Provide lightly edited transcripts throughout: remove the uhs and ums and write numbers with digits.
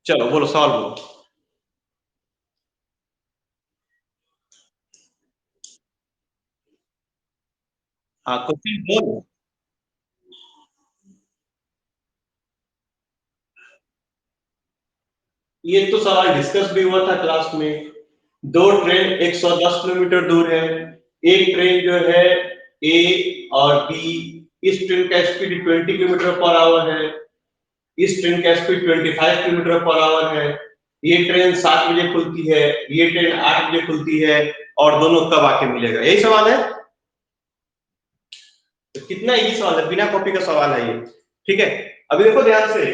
चलो बोलो, सवाल बोलो। हाँ, क्वेश्चन बोलो। ये तो सवाल डिस्कस भी हुआ था क्लास में। दो ट्रेन 110 किलोमीटर दूर है। एक ट्रेन जो है ए और बी, इस ट्रेन का स्पीड 20 किलोमीटर पर आवर है, इस ट्रेन का स्पीड 25 किलोमीटर पर आवर है। ये ट्रेन 7 बजे खुलती है, ये ट्रेन 8 बजे खुलती है, और दोनों कब आके मिलेगा, यही सवाल है। तो कितना इजी सवाल है, बिना कॉपी का सवाल है ये। ठीक है, अभी देखो ध्यान से।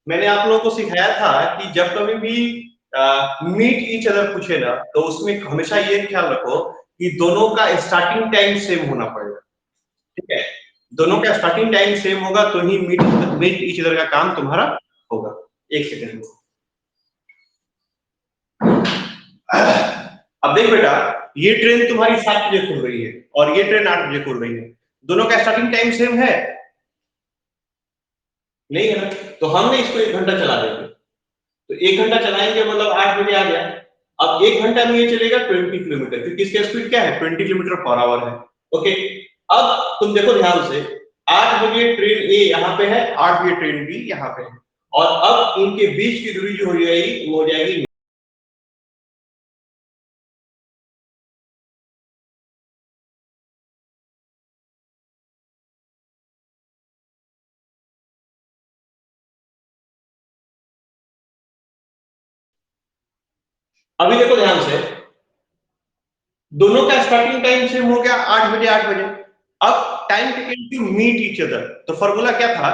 मैंने आप लोगों को सिखाया था कि जब कभी भी मीट ईच अदर पूछे ना, तो उसमें हमेशा ये ख्याल रखो कि दोनों का स्टार्टिंग टाइम सेम होना पड़ेगा। ठीक है, दोनों का स्टार्टिंग टाइम सेम होगा तो ही मीट मीट ईच अदर का काम तुम्हारा होगा। एक सेकेंड। अब देख बेटा, ये ट्रेन तुम्हारी 7 बजे खुल रही है और ये ट्रेन 8 बजे खुल रही है। दोनों का स्टार्टिंग टाइम सेम है? नहीं है ना। तो हमने इसको 1 घंटा चला देंगे। तो 1 घंटा चलाएंगे मतलब 8 बजे आ गया। अब 1 घंटा में ये चलेगा 20 किलोमीटर, क्योंकि इसका स्पीड क्या है, 20 किलोमीटर पर आवर है। ओके, अब तुम देखो ध्यान से। 8 बजे ट्रेन ए यहाँ पे है, 8 बजे ट्रेन बी यहाँ पे है, और अब इनके बीच की दूरी जो हो जाएगी वो हो जाएगी। अभी देखो ध्यान से, दोनों का स्टार्टिंग टाइम सेम हो गया, 8 बजे 8 बजे। अब time taken to meet each other, तो फॉर्मूला क्या था,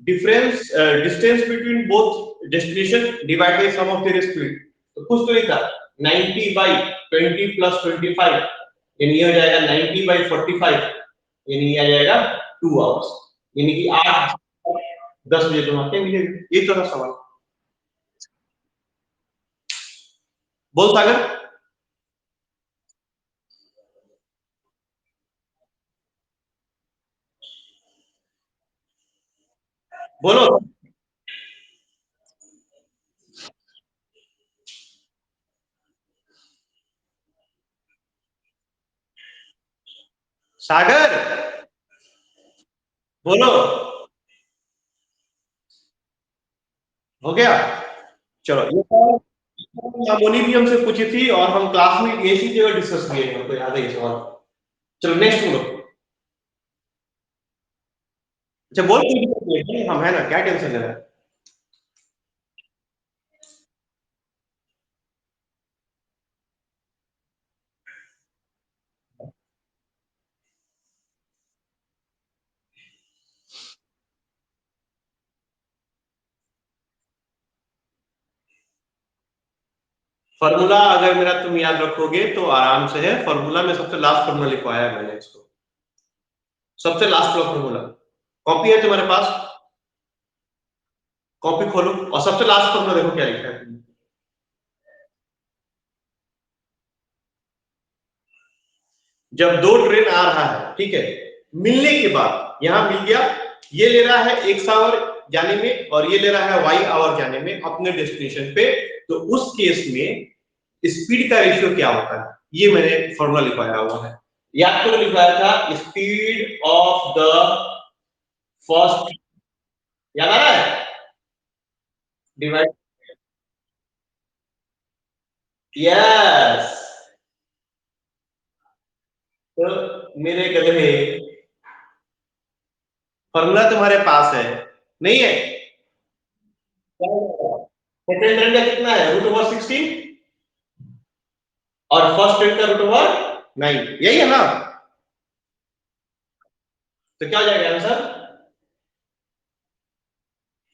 difference distance between both destination divide by sum of their speed. तो कुछ तो नहीं था, 90 बाई 20 प्लस 25, यानी ये हो जाएगा 90 बाई 45, यानी ये आ जाएगा 2 आवर्स, यानी कि 8 10 बजे तुम आके मिलेंगे। ये तो था सवाल। बोल सागर, बोलो सागर, बोलो। हो गया। चलो, ये मामोनी भी हमसे पूछी थी और हम क्लास में एक ही जगह डिस्कस किए हैं, हमको याद है ये सवाल। चलो नेक्स्ट बोलो। अच्छा बोल, कोई दिक्कत नहीं है, हम है ना, क्या टेंशन ले रहा है। फॉर्मूला अगर मेरा तुम याद रखोगे तो आराम से है। फॉर्मूला में सबसे लास्ट फॉर्मूला लिखवाया है मैंने इसको, सबसे लास्ट वाला फॉर्मूला। कॉपी है तुम्हारे पास? कॉपी खोलो और सबसे लास्ट फॉर्मूला देखो क्या लिखा है तुमने। जब दो ट्रेन आ रहा है, ठीक है, मिलने के बाद यहां मिल गया, ये ले रहा है x आवर जाने में और ये ले रहा है y आवर जाने में अपने डेस्टिनेशन पे, तो उस केस में स्पीड का रेशियो क्या होता है, ये मैंने फॉर्मूला लिखवाया हुआ है। याद करो, लिखवाया था स्पीड ऑफ द फर्स्ट, याद आ रहा है, डिवाइड। यस। तो मेरे गधे, फॉर्मूला तुम्हारे पास है नहीं है? सेकंड टर्म का कितना है, √16, और फर्स्ट टर्म का √9, यही है ना? तो क्या हो जाएगा आंसर,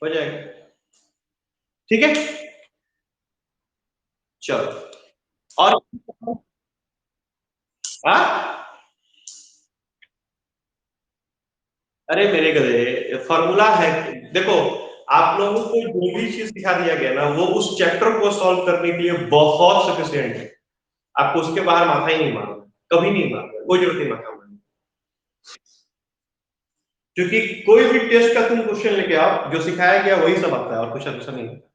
हो जाएगा। ठीक है, चलो। और हाँ, अरे मेरे गधे, फॉर्मूला है। देखो, आप लोगों को जो भी चीज सिखा दिया गया ना, वो उस चैप्टर को सॉल्व करने के लिए बहुत सफिशिएंट है। आपको उसके बाहर माथा ही नहीं मारना, कभी नहीं मारना, कोई जरूरत नहीं माथा मारने। क्योंकि कोई भी टेस्ट का तुम क्वेश्चन लेके आओ, जो सिखाया गया वही सब आता है और कुछ ऐसा नहीं होता।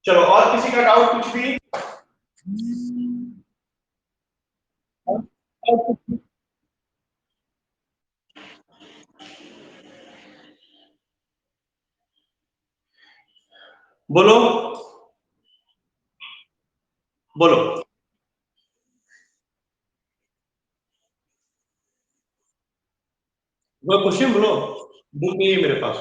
चलो और किसी का डाउट कुछ भी? बोलो बोलो। वो क्वेश्चन बोलो, बुक नहीं है मेरे पास।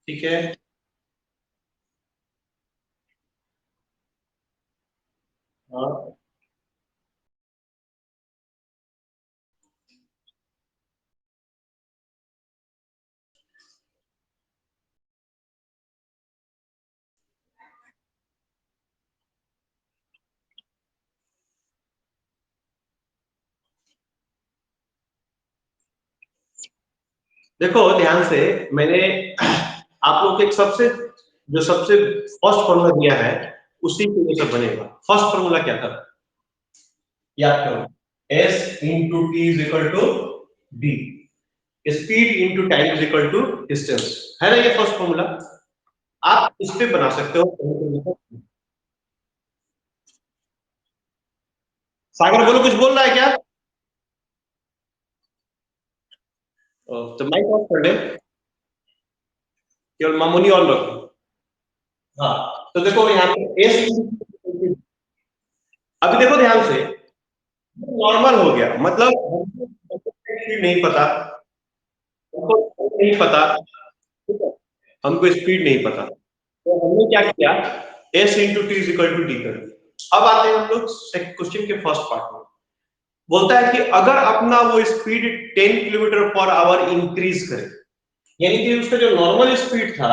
ठीक है। हाँ देखो ध्यान से, मैंने आप लोग को एक सबसे फर्स्ट फॉर्मूला दिया है, उसी पे ये सब बनेगा। फर्स्ट फॉर्मूला क्या था, याद करो। S into T is equal to D, speed into time is equal to distance, है ना ये फर्स्ट फॉर्मूला। आप इस पे बना सकते हो। सागर बोलो, कुछ बोल रहा है क्या? तो माइक ऑफ कर दे, केवल मामूली ऑन रखो। हाँ, तो देखो यहाँ पे S, अभी देखो ध्यान से, नॉर्मल हो गया, मतलब हमको स्पीड नहीं पता, हमको नहीं पता, ठीक है? हमको स्पीड नहीं पता, तो हमने क्या किया, S into T is equal to D कर दिया। अब आते हैं हम लोग क्वेश्चन के फर्स्ट पार्ट में। बोलता है कि अगर अपना वो speed 10 kilometre per hour increase करे, यानी कि उसका जो नॉर्मल स्पीड था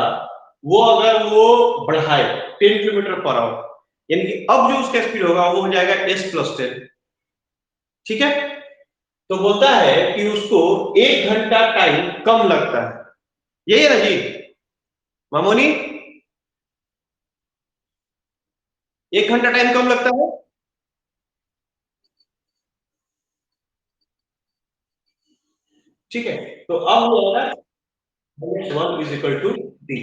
वो अगर वो बढ़ाए 10 किलोमीटर पर आवर, यानी कि अब जो उसका स्पीड होगा वो हो जाएगा S+10। ठीक है, तो बोलता है कि उसको 1 घंटा टाइम कम लगता है, यही है ना जी मामोनी? 1 घंटा टाइम कम लगता है। ठीक है, तो अब वो होगा one is equal to D.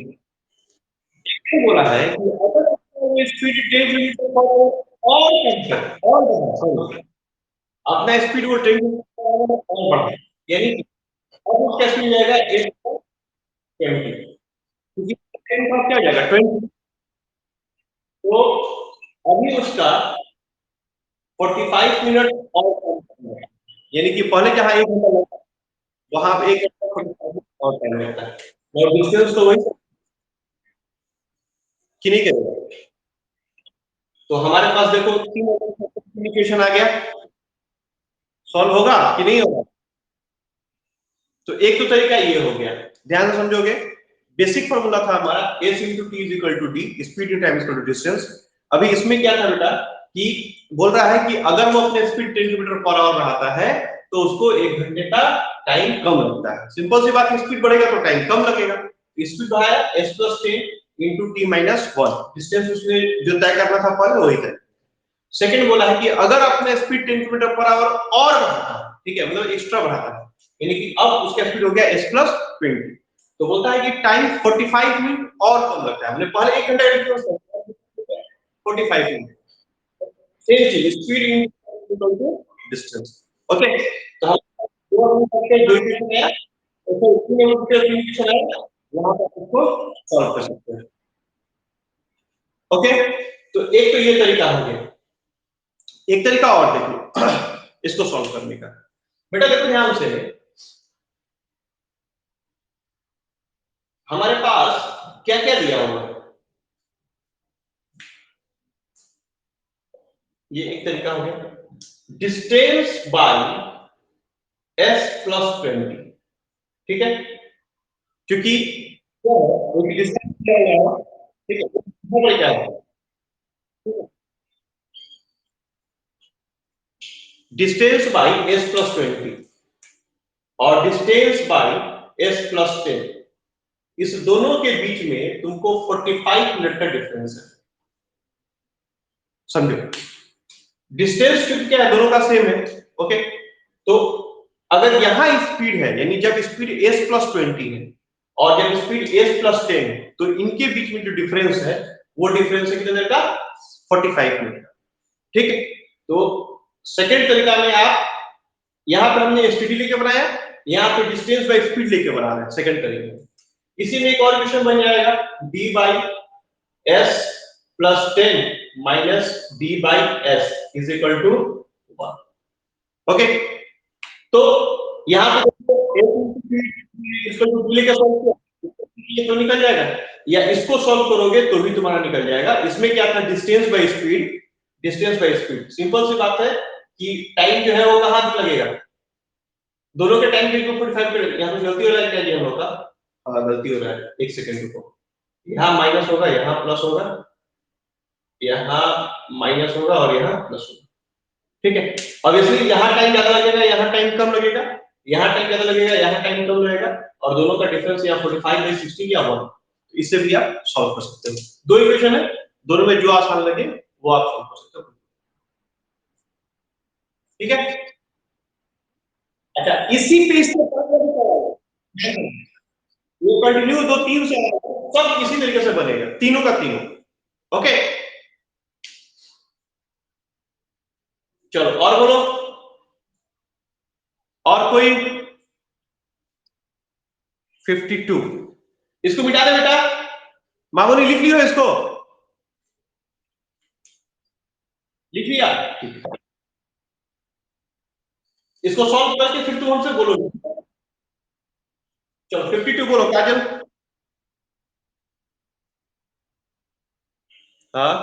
बोला है कि अगर स्पीड 10 किलोमीटर पर और कम करे, और बढ़ाए, अपना स्पीड वो 10 किलोमीटर और बढ़ाए, यानी कि अब उसका स्पीड जाएगा 820, क्योंकि 10 का क्या हो जाएगा 20, तो अभी उसका 45 मिनट और कम करना है। यानी कि पहले जहां 1 घंटा लगता है वहां पे 1 घंटा 45 मिनट और टाइम लगता है, और डिस्टेंस तो वही कि नहीं करेगा। तो हमारे पास देखो तीन कम्युनिकेशन आ गया, सॉल्व होगा कि नहीं होगा? तो एक तो तरीका ये हो गया, ध्यान से समझोगे। बेसिक फॉर्मूला था हमारा S into T is equal to D, speed in time is equal to distance. अभी इसमें क्या था बेटा कि बोल रहा है कि अगर वो अपने स्पीड 10 किलोमीटर पर आवर बढ़ाता है तो उसको 1 घंटे का टाइम कम लगता है। सिंपल सी बात, स्पीड बढ़ेगा तो टाइम कम लगेगा। स्पीड बढ़ाया S+10 into T minus one, distance उसने जो तय करना था पहले वही तय। सेकंड बोला है कि अगर अपने स्पीड 10 किलोमीटर पर आवर और बढ़ाता है, ठीक है, मतलब एक्स्ट्रा बढ़ाता है, यानी कि अब उसका स्पीड हो गया S+20, तो बोलता है कि टाइम 45 मिनट और कम लगता है। हमने पहले 1 घंटा डिफरेंस 45 मिनट, सेम चीज speed equal to distance. Okay, तो हम दो करके दो इक्वेशन है, तो फिर तीन इक्वेशन है, वहां पर इसको सॉल्व कर सकते हैं। ओके, तो एक तो ये तरीका हो गया। एक तरीका और देखो इसको सॉल्व करने का। बेटा देखो ध्यान से, हमारे पास क्या क्या दिया हुआ है, ये एक तरीका हो गया, डिस्टेंस बाय S+20। ठीक है, क्योंकि डिस्टेंस क्या है, ठीक है, वो क्या है, डिस्टेंस बाय S+20 और डिस्टेंस बाय S+10, इस दोनों के बीच में तुमको 45 मिनट का डिफरेंस है। समझो, डिस्टेंस क्योंकि क्या है, दोनों का सेम है। ओके, तो अगर यहाँ स्पीड है, यानी जब स्पीड s+20 है और जब स्पीड s+10 है, तो इनके बीच में जो डिफरेंस है वो डिफरेंस है कितने देर का? 45 मिनट का। ठीक है, तो सेकेंड तरीका में आप यहाँ पर हमने एसटीडी लेके बनाया, यहाँ पे डिस्टेंस बाय स्पीड लेके बना रहे हैं सेकंड तरीके में। इसी में एक और क्वेश्चन बन जाएगा d by s plus 10 minus d by s is equal to 1। Okay, तो यहाँ पे इसको लेके सॉल्व किया, ये तो निकल जाएगा, या इसको सॉल्व करोगे तो भी तुम्हारा निकल जाएगा। इसमें क्या था? Distance by speed, distance by speed simple सी बात है कि टाइम जो है वो कहां लगेगा? दोनों के टाइम के 2.5 पे। यहाँ पे गलती हो रहा है क्या जी हम लोग का? हाँ गलती हो रहा है, एक सेकंड रुको। यहाँ माइनस होगा, यहाँ प्लस होगा, यहाँ माइनस होगा और यहाँ प्लस होगा। ठीक है, ऑब्वियसली यहाँ टाइम ज्यादा लगेगा, यहाँ टाइम कम लगेगा, यहाँ टाइम ज्यादा लगेगा, यहाँ टाइम कम लगेगा, और दोनों का डिफरेंस यहाँ 45/16 या 1। इससे भी आप सॉल्व कर सकते हो। दो इक्वेशन है, दोनों में जो आसान लगे वो आप सॉल्व कर सकते हो। ठीक है, अच्छा इसी पे इससे वो कंटिन्यू 2 3 से सब इसी तरीके से बनेगा, तीनों का तीनों। ओके, चलो और बोलो, और कोई? 52, इसको मिटा दे बेटा, मामूली लिख लियो, इसको लिख लिया? इसको सॉल्व करके फिर तुम हमसे बोलो। चलो 52 बोलो काजल। हाँ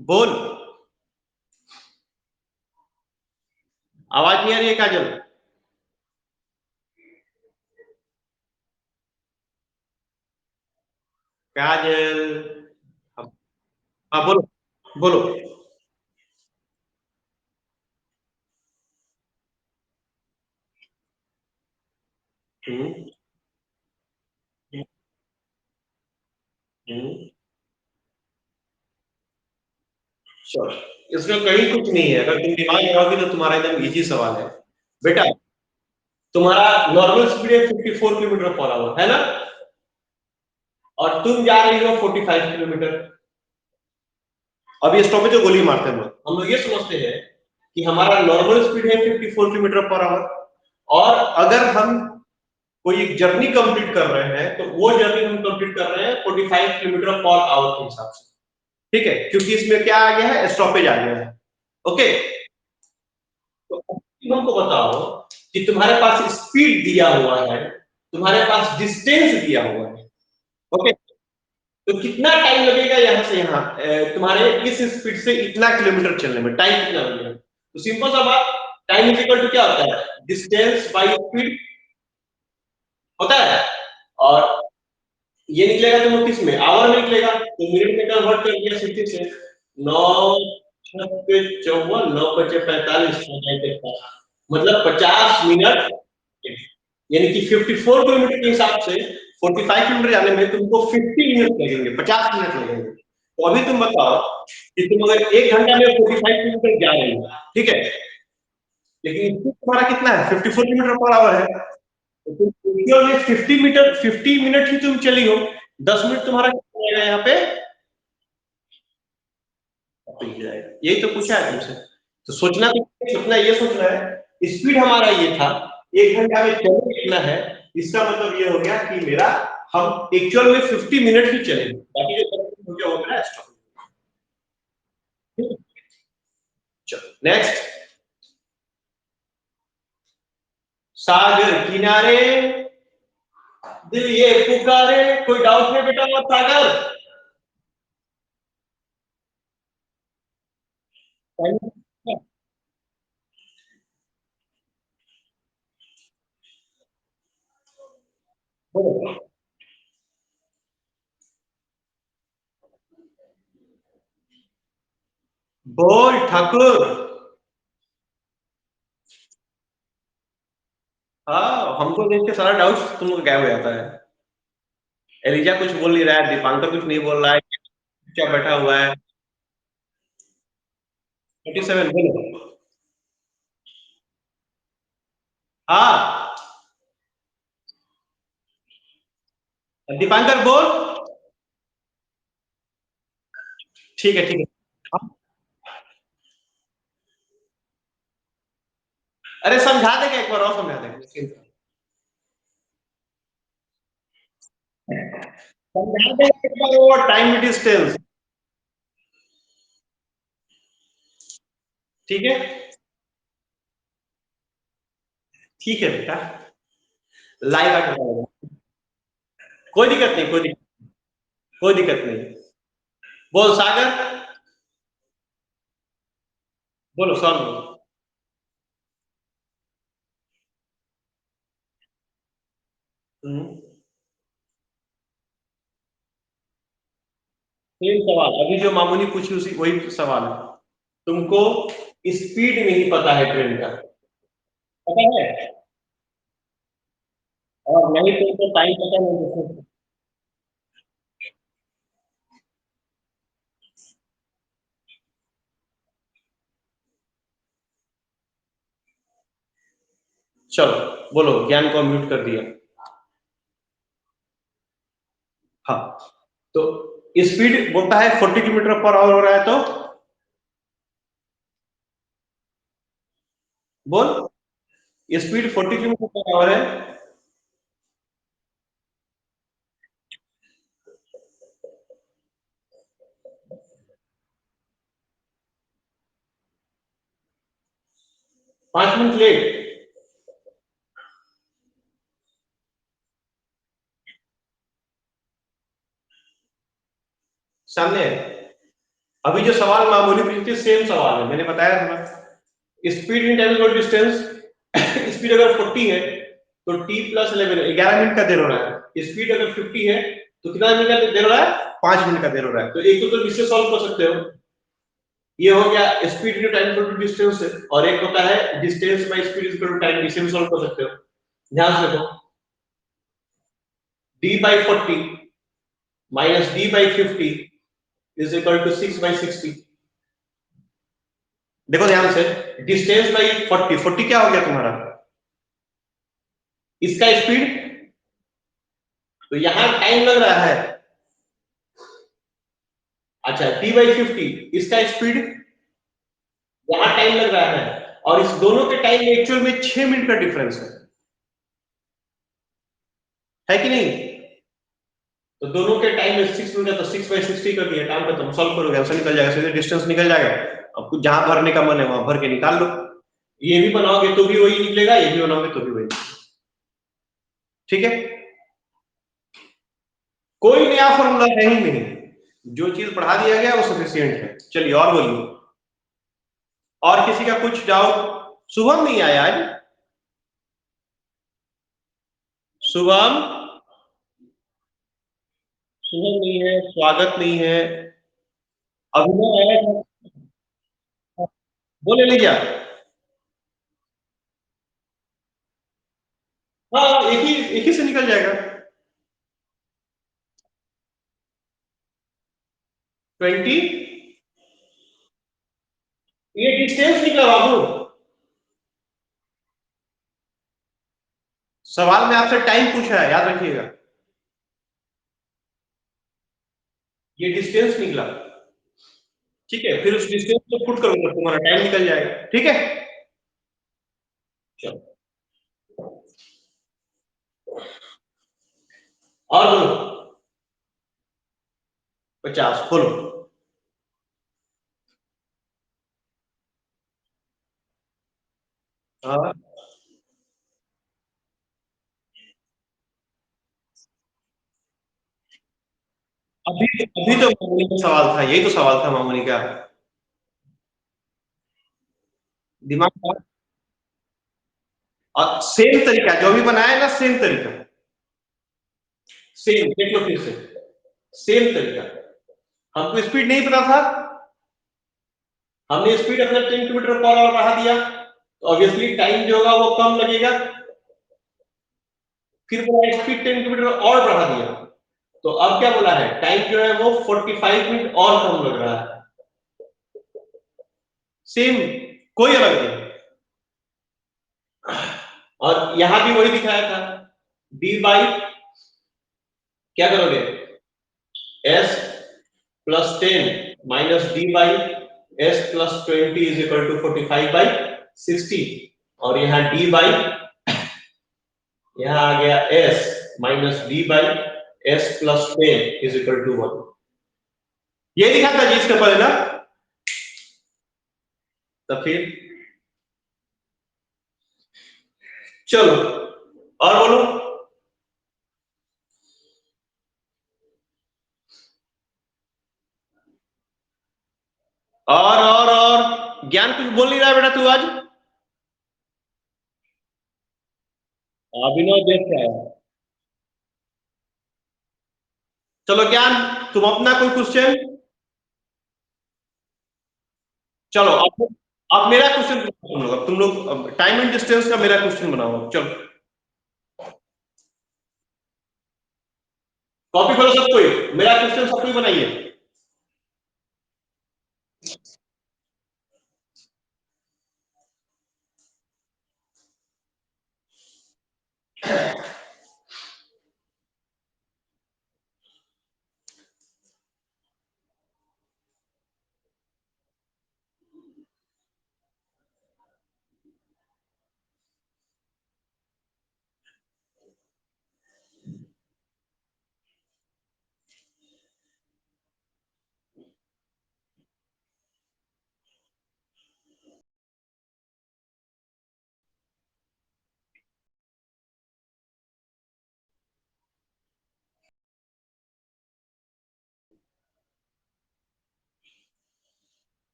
बोल, आवाज नहीं आ रही है काजल। काजल, हाँ बोलो बोलो। हम्म, हम्म, चलो इसमें कहीं कुछ नहीं है, अगर तुम दिमाग लगाओगे तो तुम्हारा एकदम इजी सवाल है बेटा। तुम्हारा नॉर्मल स्पीड है 54 किलोमीटर पर आवर, है ना? और तुम जा रही हो 45 किलोमीटर। अब ये स्टॉपेज गोली मारते हैं हम लोग ये समझते हैं कि हमारा नॉर्मल स्पीड है 54 किलोमीटर पर आवर, और अगर हम कोई एक जर्नी कंप्लीट कर रहे हैं तो वो जर्नी हम कंप्लीट कर रहे हैं 45 किलोमीटर पर आवर के हिसाब से। ठीक है, क्योंकि इसमें क्या आ गया है? स्टॉपेज आ गया है। ओके, तो हमको बताओ कि तुम्हारे पास स्पीड दिया हुआ है, तुम्हारे पास डिस्टेंस दिया हुआ है। ओके, तो कितना टाइम लगेगा यहाँ से यहाँ तुम्हारे इस स्पीड से इतना किलोमीटर चलने में टाइम कितना लगेगा? तो सिंपल सा बात, टाइम इज इक्वल टू क्या होता है? डिस्टेंस बाय स्पीड होता है, और ये निकलेगा तो किस में? आवर में निकलेगा, तो मिनट में कन्वर्ट कर दिया सीधे से। 9 पे 54, 9 पचे 45, मतलब 50 मिनट, यानी कि 54 किलोमीटर के हिसाब से 45 किलोमीटर जाने में तुमको 50 मिनट लगेंगे, 50 मिनट लगेंगे। तो अभी तुम बताओ कि तुम अगर 1 घंटा में 45 किलोमीटर जा रहे हो, ठीक है, लेकिन तुम्हारा कितना है? 54 किलोमीटर पर आवर है, तो तुम 50 मिनट ही तुम चली हो, 10 मिनट तुम्हारा कितना जाएगा यहाँ पे? जाएगा। यही तो पूछा है तुमसे, तो सोचना ये सोचना है स्पीड हमारा ये था, 1 घंटा में चले कितना है, इसका मतलब ये हो गया कि मेरा हम एक्चुअल में 50 मिनट ही चले, बाकी जो हो गया वो मेरा स्टॉप। चलो नेक्स्ट, सागर किनारे दिल ये पुकारे, कोई डाउट है बेटा? मत सागर, बोल ठाकुर। हाँ, हमको देख के सारा डाउट तुम लोग गायब हो जाता है। एलिजा कुछ बोल नहीं रहा है, दीपांकर कुछ नहीं बोल रहा है, क्या बैठा हुआ है। 47 बोलो। हाँ दीपांकर बोल। ठीक है ठीक है। अरे समझा देगा, एक बार और समझा देगा, समझा देगा एक बार और, टाइम डिस्टेंस। ठीक है ठीक है बेटा, लाइव आके बताऊंगा। कोई दिक्कत नहीं, कोई दिक्कत नहीं। बोल सागर, बोलो सॉल्व। सेम सवाल अभी जो मामूनी पूछी उसी वही सवाल है। तुमको स्पीड नहीं पता है ट्रेन का, पता है, और नहीं तुमको टाइम पता नहीं तो। चलो बोलो, ज्ञान को म्यूट कर दिया। हाँ तो स्पीड बोलता है 40 किलोमीटर पर आवर हो रहा है तो बोल, स्पीड 40 किलोमीटर पर आवर है। 5 मिनट लेट। सामने है। अभी जो सवाल मामूली पूछी थी सेम सवाल है, मैंने बताया था ना, speed in time equal distance. Speed अगर 40 है तो t प्लस 11 11 मिनट का देर हो रहा है। स्पीड अगर 50 है तो कितना मिनट का देर हो रहा है, 5 मिनट का देर हो रहा है। तो एक तो इससे सॉल्व कर सकते हो, ये हो गया speed in time equal to distance, और एक होता है distance by speed equal to time, इसे भी सॉल्व कर सकते हो। ध्यान से देखो, d by 40 minus d by 50 is equal to 6 by 60। देखो ध्यान से, डिस्टेंस बाई 40, 40 क्या हो गया तुम्हारा, इसका स्पीड, तो यहां टाइम लग रहा है। अच्छा टी बाई 50 इसका स्पीड, यहां टाइम लग रहा है, और इस दोनों के टाइम में एक्चुअल में 6 मिनट का डिफरेंस है कि नहीं। तो दोनों के टाइम में 6 मिनट है, तो 6 बाई 60 कर दिया, काम खत्म, सॉल्व करोगे आंसर निकल जाएगा, सीधे डिस्टेंस निकल जाएगा। अब कुछ जहां भरने का मन है वहां भर के निकाल लो, ये भी बनाओगे तो भी वही निकलेगा, ये भी बनाओगे तो भी वही। ठीक है, कोई नया फॉर्मूला है ही नहीं, जो चीज पढ़ा दिया गया वो सफिशियंट है। चलिए और बोलिए, और किसी का कुछ डाउट। शुभम नहीं आया आज, शुभम, शुभम नहीं है, स्वागत नहीं है, अभिनव आया था, बोले ले गया। हाँ एक ही से निकल जाएगा। 20, ये डिस्टेंस निकला बाबू, सवाल में आपसे टाइम पूछा है, याद रखिएगा, ये डिस्टेंस निकला। ठीक है, फिर उस डिस्टेंस को पुट करूंगा, तुम्हारा टाइम निकल जाएगा। ठीक है, चलो और बोलो। 50 बोलो। हाँ अभी तो मामूली का सवाल था, यही तो सवाल था मामूली का, दिमाग का। और सेम तरीका जो भी बनाया ना, सेम तरीका, सेम देख लो फिर से, सेम तरीका। हमको स्पीड नहीं पता था, हमने स्पीड अपना 10 किलोमीटर पर आवर बढ़ा दिया, तो ऑब्वियसली टाइम जो होगा वो कम लगेगा। फिर बोला स्पीड 10 किलोमीटर और बढ़ा दिया, तो अब क्या बोला है, टाइम जो है वो 45 मिनट और कम लग रहा है। सेम, कोई अलग नहीं। और यहां भी वही दिखाया था, डी बाई क्या करोगे, S plus 10 minus D by S plus 20 is equal to 45/60। और यहाँ डी बाई, यहाँ आ गया S minus D by S plus 10 is equal to 1। ये लिखा था जी इसके ऊपर, है ना। तो फिर चलो और बोलो। और ज्ञान कुछ बोल नहीं रहा बेटा तू आज। अभिनव देख क्या है। चलो ज्ञान, तुम अपना कोई क्वेश्चन। चलो अब मेरा क्वेश्चन तुम लोग टाइम एंड डिस्टेंस का मेरा क्वेश्चन बनाओ। चलो कॉपी खोलो सब कोई, मेरा क्वेश्चन सब कोई बनाइए।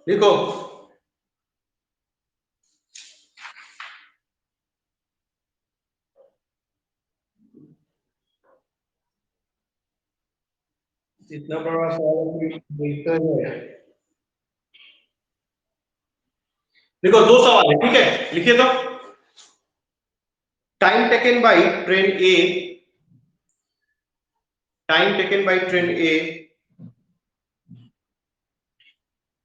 देखो इतना बड़ा सवाल देखते हैं। देखो दो सवाल है, ठीक है, लिखिए तो। Time taken by train A, time taken by train A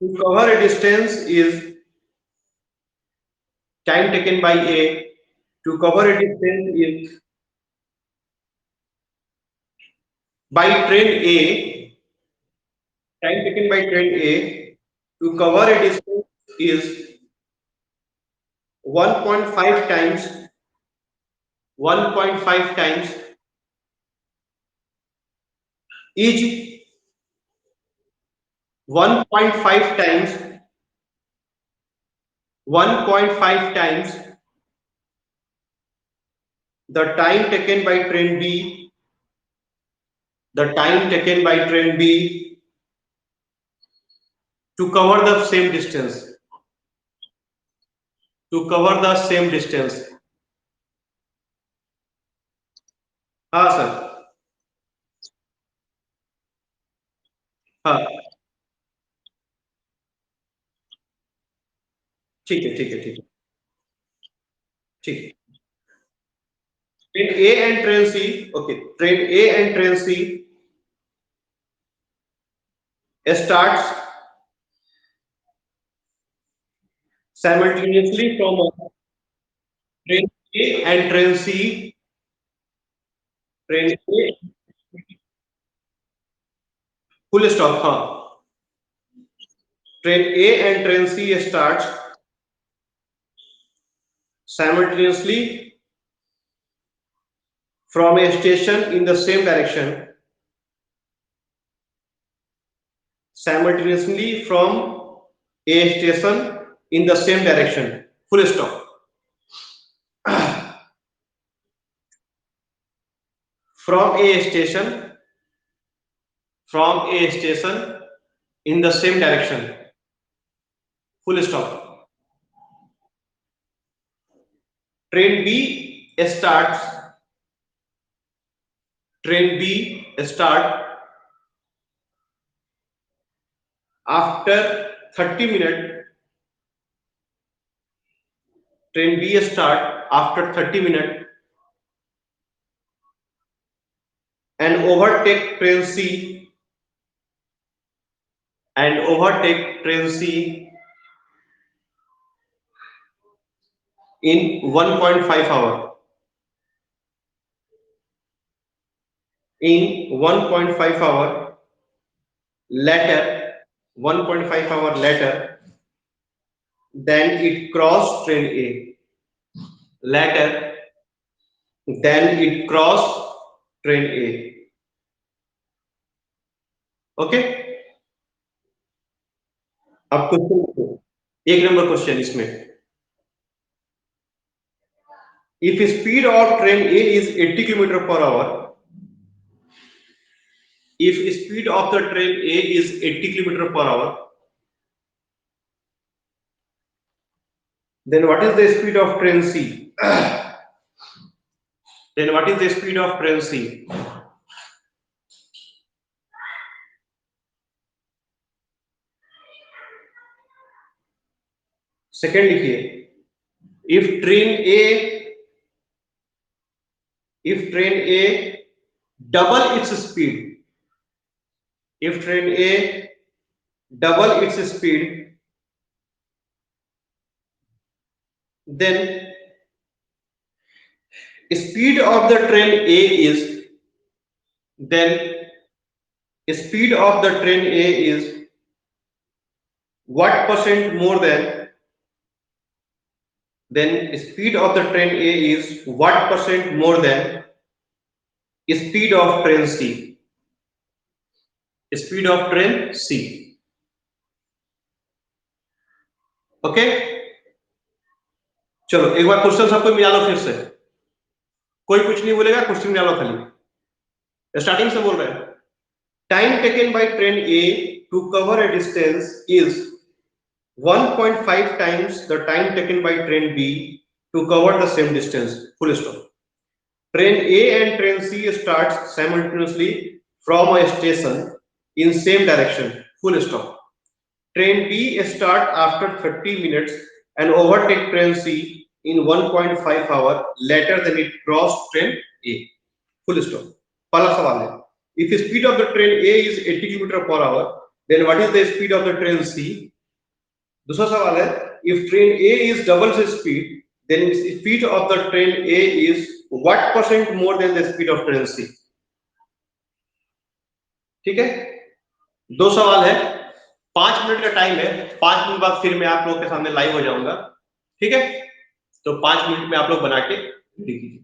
to cover a distance is, time taken by A to cover a distance is, by train A, time taken by train A to cover a distance is 1.5 times, 1.5 times is 1.5 times, 1.5 times the time taken by train B, the time taken by train B to cover the same distance, to cover the same distance। हाँ sir, हाँ ठीक है, ठीक है, ठीक है, ठीक है। Train A and train C, okay, train A and train C starts simultaneously from train A and train C, train A, full stop, हाँ, train A and train C starts simultaneously from a station in the same direction, simultaneously from a station in the same direction, full stop। From a station, from a station in the same direction, full stop। Train B starts, train B start after 30 minutes, train B start after 30 minutes and overtake train C in 1.5 hour. In 1.5 hour later, 1.5 hour later, then it crossed train A. Later, then it crossed train A. Okay? अब question, एक number question इसमें, if speed of train A is 80 km per hour, if speed of the train A is 80 km per hour, then what is the speed of train C? Then what is the speed of train C? Second लिखिए, if train A double its speed, if train A double its speed, then speed of the train A is, then speed of the train A is what percent more than, then speed of the train A is what percent more than speed of train C, speed of train C. Okay, चलो एक बार question सबको मिला लो फिर से, कोई कुछ नहीं बोलेगा, क्वेश्चन मिला लो खाली। स्टार्टिंग से बोल रहे हैं, time taken by train A to cover a distance is 1.5 times the time taken by train B to cover the same distance. Full stop. Train A and train C starts simultaneously from a station in same direction. Full stop. Train B start after 30 minutes and overtake train C in 1.5 hour later than it crossed train A. Full stop. पहला सवाल है, if the speed of the train A is 80 km per hour, then what is the speed of the train C? दूसरा सवाल है, if train A is double the speed, then the speed of the train A is what percent more than the speed of train C? ठीक है, दो सवाल है, 5 minute का time है, 5 मिनट बाद फिर मैं आप लोगों के सामने लाइव हो जाऊंगा, ठीक है, तो 5 मिनट में आप लोग बना के लिख लीजिए।